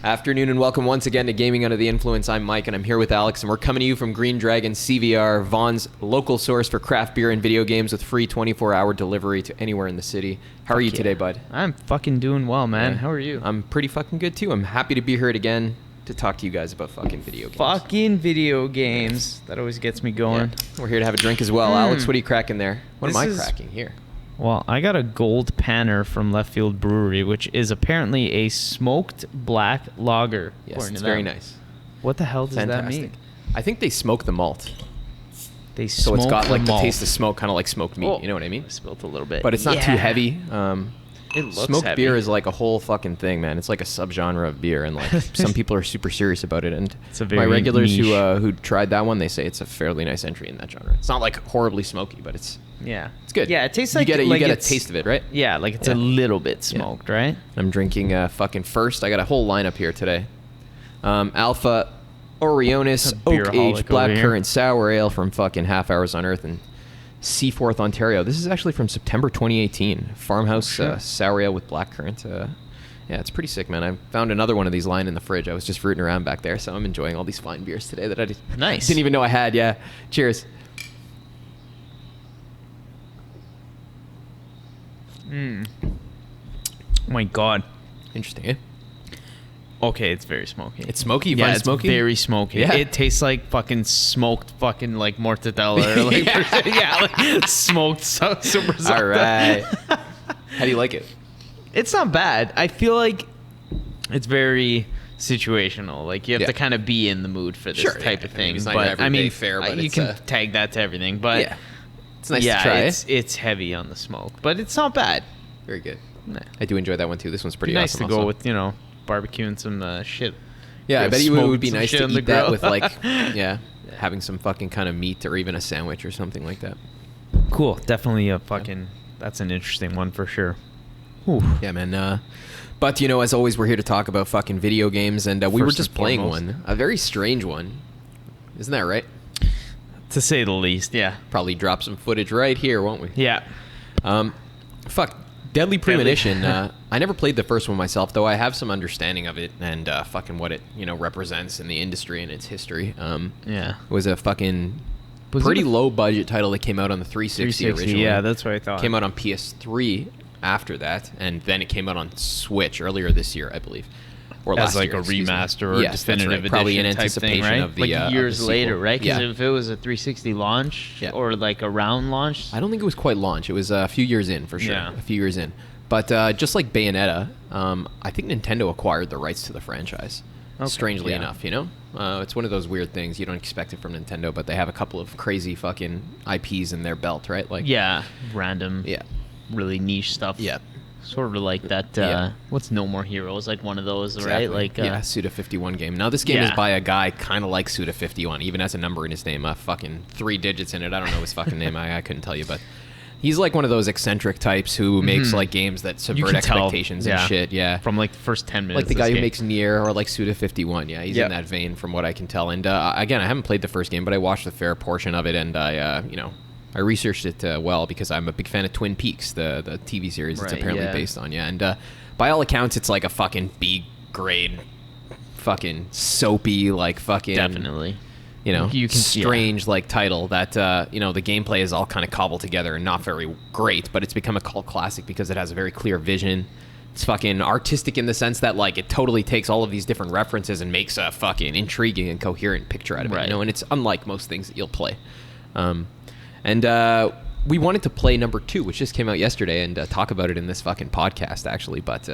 Afternoon and welcome once again to Gaming Under the Influence. I'm Mike and I'm here with Alex and we're coming to you from Green Dragon CVR, Vaughn's local source for craft beer and video games with free 24-hour delivery to anywhere in the city. How are you today, bud? I'm fucking doing well, man. How are you? I'm pretty fucking good too. I'm happy to be here again to talk to you guys about fucking video games. Fucking video games. That always gets me going. Yeah. We're here to have a drink as well. Alex, what are you cracking there? What am I cracking here? Well, I got a gold panner from Left Field Brewery, which is apparently a smoked black lager. Yes, it's very nice. What the hell does that mean? I think they smoke the malt. So it's got like the taste of smoke, kind of like smoked meat. You know what I mean? I spilled a little bit. But it's not too heavy. It looks smoked heavy. beer is like a whole fucking thing, man. It's like a subgenre of beer, and like some people are super serious about it. And it's a very my regulars niche. who tried that one, they say it's a fairly nice entry in that genre. It's not like horribly smoky, but it's good. Yeah, it tastes like you get a it's, taste of it, right? Yeah, like it's a little bit smoked, right? I'm drinking fucking First. I got a whole lineup here today. Alpha Orionis Oak Aged Blackcurrant Sour Ale from fucking Half Hours on Earth in Seaforth, Ontario. This is actually from September 2018. Farmhouse sour ale with blackcurrant. Yeah, it's pretty sick, man. I found another one of these lying in the fridge. I was just rooting around back there, so I'm enjoying all these fine beers today that I didn't even know I had. Yeah, cheers. Oh my god. Interesting, eh? Okay, it's very smoky. It's smoky? You find it smoky? It's very smoky. Yeah. It tastes like fucking smoked fucking like mortadella or like, like smoked super soft. All right. How do you like it? It's not bad. I feel like it's very situational. Like you have to kind of be in the mood for this type of thing. It's not your everyday fare, but you can tag that to everything. But it's nice to try. It's heavy on the smoke, but it's not bad. Very good. I do enjoy that one too. This one's pretty nice awesome. To go with, barbecuing some shit. Yeah, I bet it would be nice to eat that with like, having some fucking kind of meat or even a sandwich or something like that. Cool. Definitely a fucking, that's an interesting one for sure. Ooh. Yeah, man. But, as always, we're here to talk about fucking video games, and we were just playing one. A very strange one. Isn't that right? To say the least, yeah. Probably drop some footage right here, won't we? Yeah. Deadly Premonition. I never played the first one myself, though I have some understanding of it and fucking what it, represents in the industry and its history. It was a fucking pretty low-budget title that came out on the 360 originally. Yeah, that's what I thought. Came out on PS3 after that, and then it came out on Switch earlier this year, I believe. Or as last like year, a remaster or definitive edition, probably in anticipation thing, right? of the like years of the later, right? Because if it was a 360 launch or like around launch, I don't think it was quite launch. It was a few years in for sure. Yeah. A few years in, but just like Bayonetta, I think Nintendo acquired the rights to the franchise. Okay. Strangely enough, it's one of those weird things you don't expect it from Nintendo, but they have a couple of crazy fucking IPs in their belt, right? Like random, really niche stuff. Yeah. Sort of like that, what's No More Heroes, like one of those, right? Like Suda51 game. Now, this game is by a guy kind of like Suda51, even has a number in his name, fucking 3 digits in it. I don't know his fucking name. I couldn't tell you, but he's like one of those eccentric types who makes like games that subvert expectations and shit. Yeah. From like the first 10 minutes. Like the guy who makes Nier or like Suda51. Yeah, he's in that vein from what I can tell. And again, I haven't played the first game, but I watched a fair portion of it, and I researched it well because I'm a big fan of Twin Peaks, the TV series it's apparently based on. Yeah, and by all accounts, it's like a fucking B-grade, fucking soapy, like fucking definitely, strange like title that the gameplay is all kind of cobbled together and not very great, but it's become a cult classic because it has a very clear vision. It's fucking artistic in the sense that like it totally takes all of these different references and makes a fucking intriguing and coherent picture out of it. And it's unlike most things that you'll play. And we wanted to play number 2, which just came out yesterday, and talk about it in this fucking podcast, actually. But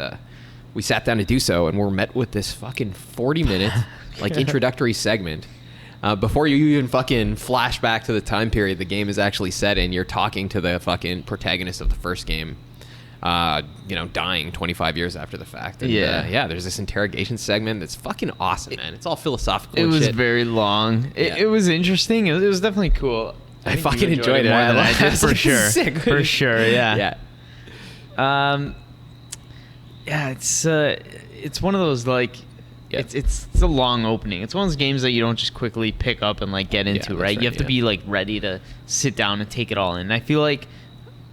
we sat down to do so, and we're met with this fucking 40-minute like introductory segment. Before you even fucking flash back to the time period the game is actually set in, you're talking to the fucking protagonist of the first game, dying 25 years after the fact. And, there's this interrogation segment that's fucking awesome, man. It's all philosophical. It was shit. very long. It was interesting. It was definitely cool. I fucking enjoyed it more than I did, for sure. Sick. For sure, yeah. It's one of those like it's a long opening. It's one of those games that you don't just quickly pick up and like get into, right? You have to be like ready to sit down and take it all in. I feel like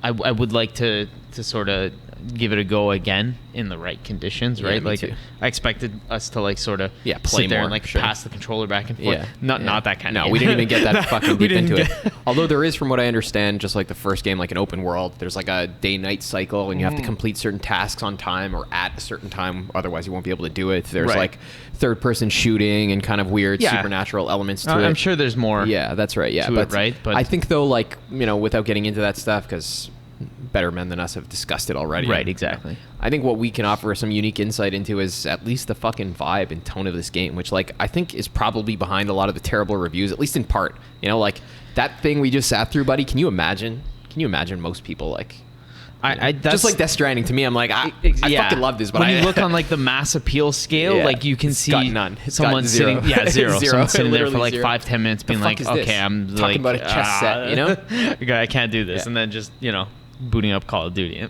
I would like to sort of give it a go again in the right conditions, right? me Like too. I expected us to like sort of play sit there more, and like sure. pass the controller back and forth. Yeah. Not that kind of No, game. we didn't even get that fucking We deep into didn't it. Although there is, from what I understand, just like the first game, like an open world, there's like a day-night cycle, and you have to complete certain tasks on time or at a certain time, otherwise you won't be able to do it. There's Right. like third-person shooting and kind of weird Yeah. supernatural elements to it. I'm sure there's more. Yeah, that's right. Yeah, to but it, right? But I think though, like, you know, without getting into that stuff, because better men than us have discussed it already. Right, exactly. I think what we can offer some unique insight into is at least the fucking vibe and tone of this game, which, like, I think is probably behind a lot of the terrible reviews, at least in part. You know, like that thing we just sat through, buddy. Can you imagine? Can you imagine most people like? I that's, just like Death Stranding to me, I'm like, I fucking love this, but when I you look on like the mass appeal scale, Yeah. like you can It's see got none. It's someone got zero. sitting, zero. Zero. Someone sitting there for Literally like zero. 5-10 minutes, being fuck like, is okay, this? I'm Talking like about a chess set, you know? Okay, I can't do this, Yeah. and then just booting up Call of Duty.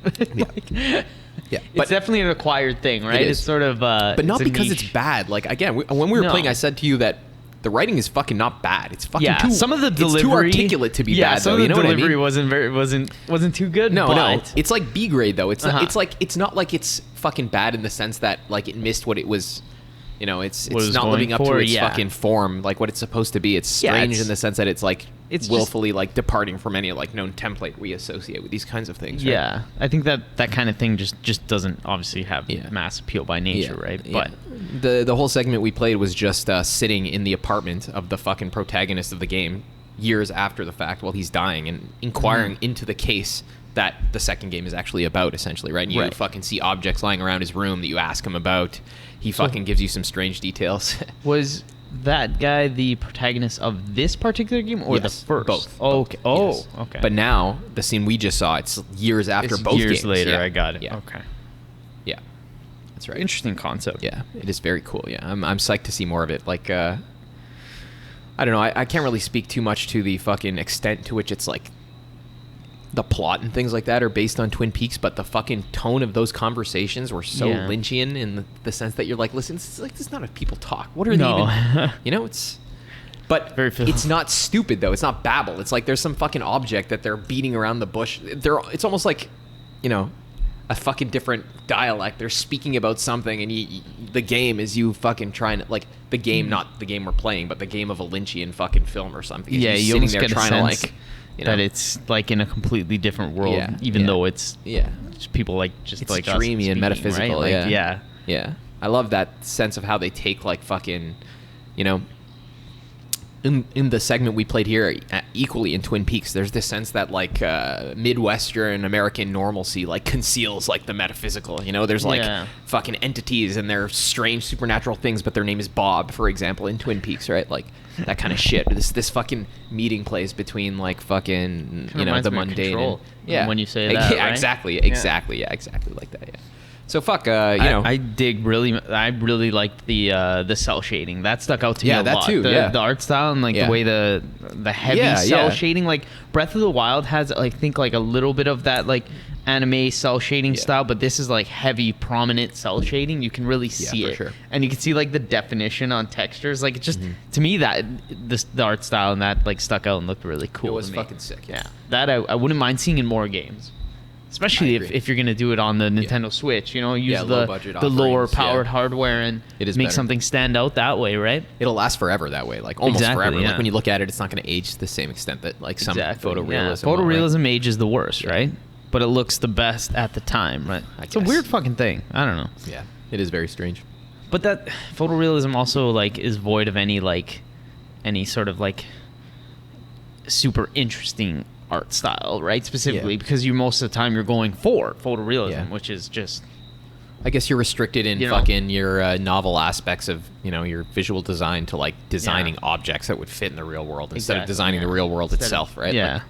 Yeah, It's but definitely an acquired thing, right? It is. It's sort of, but not it's a because niche. it's bad. Like, again, when we were No. playing, I said to you that the writing is fucking not bad. It's fucking Yeah, too. some of the delivery, it's too articulate to be bad. Some though, of the you know what I delivery mean? wasn't too good. No, but it's like B grade though. It's Uh-huh. it's not like it's fucking bad in the sense that like it missed what it was. You know, it's What it was not living going up to for, its yeah. fucking form, like what it's supposed to be. It's Yeah, strange it's- in the sense that it's like it's willfully like departing from any like known template we associate with these kinds of things. Right? Yeah, I think that kind of thing just doesn't obviously have Yeah. mass appeal by nature, right? Yeah. But the whole segment we played was just sitting in the apartment of the fucking protagonist of the game years after the fact while he's dying and inquiring into the case that the second game is actually about, essentially, right? And you Right. fucking see objects lying around his room that you ask him about. He fucking gives you some strange details. was that guy the protagonist of this particular game or Yes, the first? both. Oh, okay. Oh, Yes. okay. But now the scene we just saw, it's years after It's both years games. later, Yeah. I got it. Yeah. Okay. Yeah. That's right. Interesting concept. Yeah, it is very cool. Yeah, I'm psyched to see more of it. Like, I don't know. I can't really speak too much to the fucking extent to which it's like the plot and things like that are based on Twin Peaks, but the fucking tone of those conversations were so Yeah. Lynchian in the sense that you're like, listen, this is not how people talk. What are No. they even? You know, it's. But Very it's not stupid though. It's not babble. It's like there's some fucking object that they're beating around the bush. It's almost like, you know, a fucking different dialect. They're speaking about something, and the game is you fucking trying to like the game, not the game we're playing, but the game of a Lynchian fucking film or something. Yeah, You're you sitting almost there get a trying sense to like, you know, that it's like in a completely different world, Yeah, even yeah. though it's yeah, just people like it's like us dreamy and speaking, metaphysical. right? Like, yeah, yeah. I love that sense of how they take like fucking, you know. In the segment we played here, equally in Twin Peaks, there's this sense that like Midwestern American normalcy like conceals like the metaphysical. You know, there's like Yeah. fucking entities and they're strange supernatural things, but their name is Bob, for example, in Twin Peaks, right? Like that kind of shit. This fucking meeting place between like fucking Kinda you know reminds the me of mundane. Control, Yeah, when you say yeah, that, right? exactly, exactly, yeah, exactly like that. Yeah. So fuck, you know. I really liked the cell shading. That stuck out to me Yeah, a that lot. too, The, yeah. the art style and like Yeah. the way the heavy Yeah, cell yeah. shading. Like Breath of the Wild has, I think, like a little bit of that like anime cell shading Yeah. style, but this is like heavy, prominent cell shading. You can really see for it, sure. and you can see like the definition on textures. Like it just Mm-hmm. to me that the art style and that like stuck out and looked really cool. It was to me. fucking sick. Yeah, that I wouldn't mind seeing in more games. Especially agree. if you're going to do it on the Nintendo Switch, you know, use Yeah, low-budget the lower offerings, yeah. powered hardware and It is make better. something stand out that way, right? It'll last forever that way, like almost Exactly, forever. yeah. Like when you look at it, it's not going to age to the same extent that like some Yeah, photorealism. will, right? photorealism age is the worst, right? But it looks the best at the time, right? It's a guess. weird fucking thing. I don't know. Yeah, it is very strange. But that photorealism also like is void of any sort of like super interesting art style, right? Specifically Yeah. because you most of the time you're going for photorealism, Yeah. which is just I guess you're restricted in You know. fucking your novel aspects of your visual design to like designing objects that would fit in the real world instead of Exactly, designing yeah. the real world Instead of- itself, right? Yeah. Like,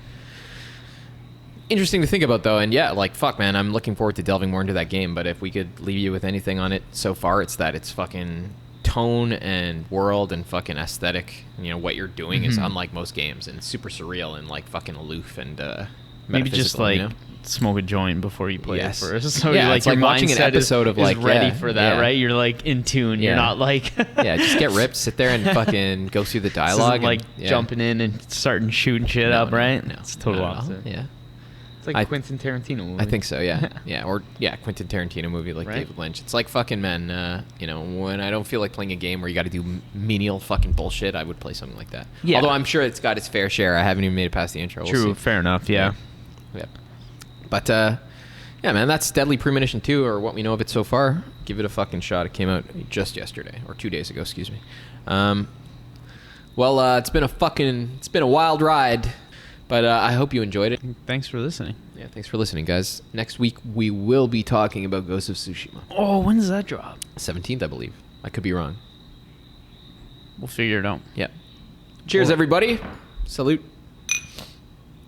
interesting to think about though, and yeah, like fuck, man, I'm looking forward to delving more into that game. But if we could leave you with anything on it so far, it's that it's fucking tone and world and fucking aesthetic. What you're doing is unlike most games and super surreal and like fucking aloof and Maybe just metaphysical, like smoke a joint before you play Yes. it first. So Yeah, you're it's like your watching an mindset episode of, like, is ready yeah, for that, yeah. right? You're like in tune. You're Yeah. not like yeah, just get ripped, sit there and fucking go through the This isn't dialogue, like and, yeah. jumping in and starting shooting shit No, up, no, right? no, It's total not at all. opposite. Yeah. It's like a Quentin Tarantino movie. I think so, yeah. Quentin Tarantino movie like Right? David Lynch. It's like fucking, man, when I don't feel like playing a game where you got to do menial fucking bullshit, I would play something like that. Yeah. Although I'm sure it's got its fair share. I haven't even made it past the intro. We'll True, see. fair enough, yeah. Yep. But, yeah, man, that's Deadly Premonition 2, or what we know of it so far. Give it a fucking shot. It came out just yesterday, or 2 days ago, excuse me. It's been a wild ride, but I hope you enjoyed it. Thanks for listening. Yeah, thanks for listening, guys. Next week, we will be talking about Ghost of Tsushima. Oh, when does that drop? 17th, I believe. I could be wrong. We'll figure it out. Yeah. Cheers, everybody. Salute.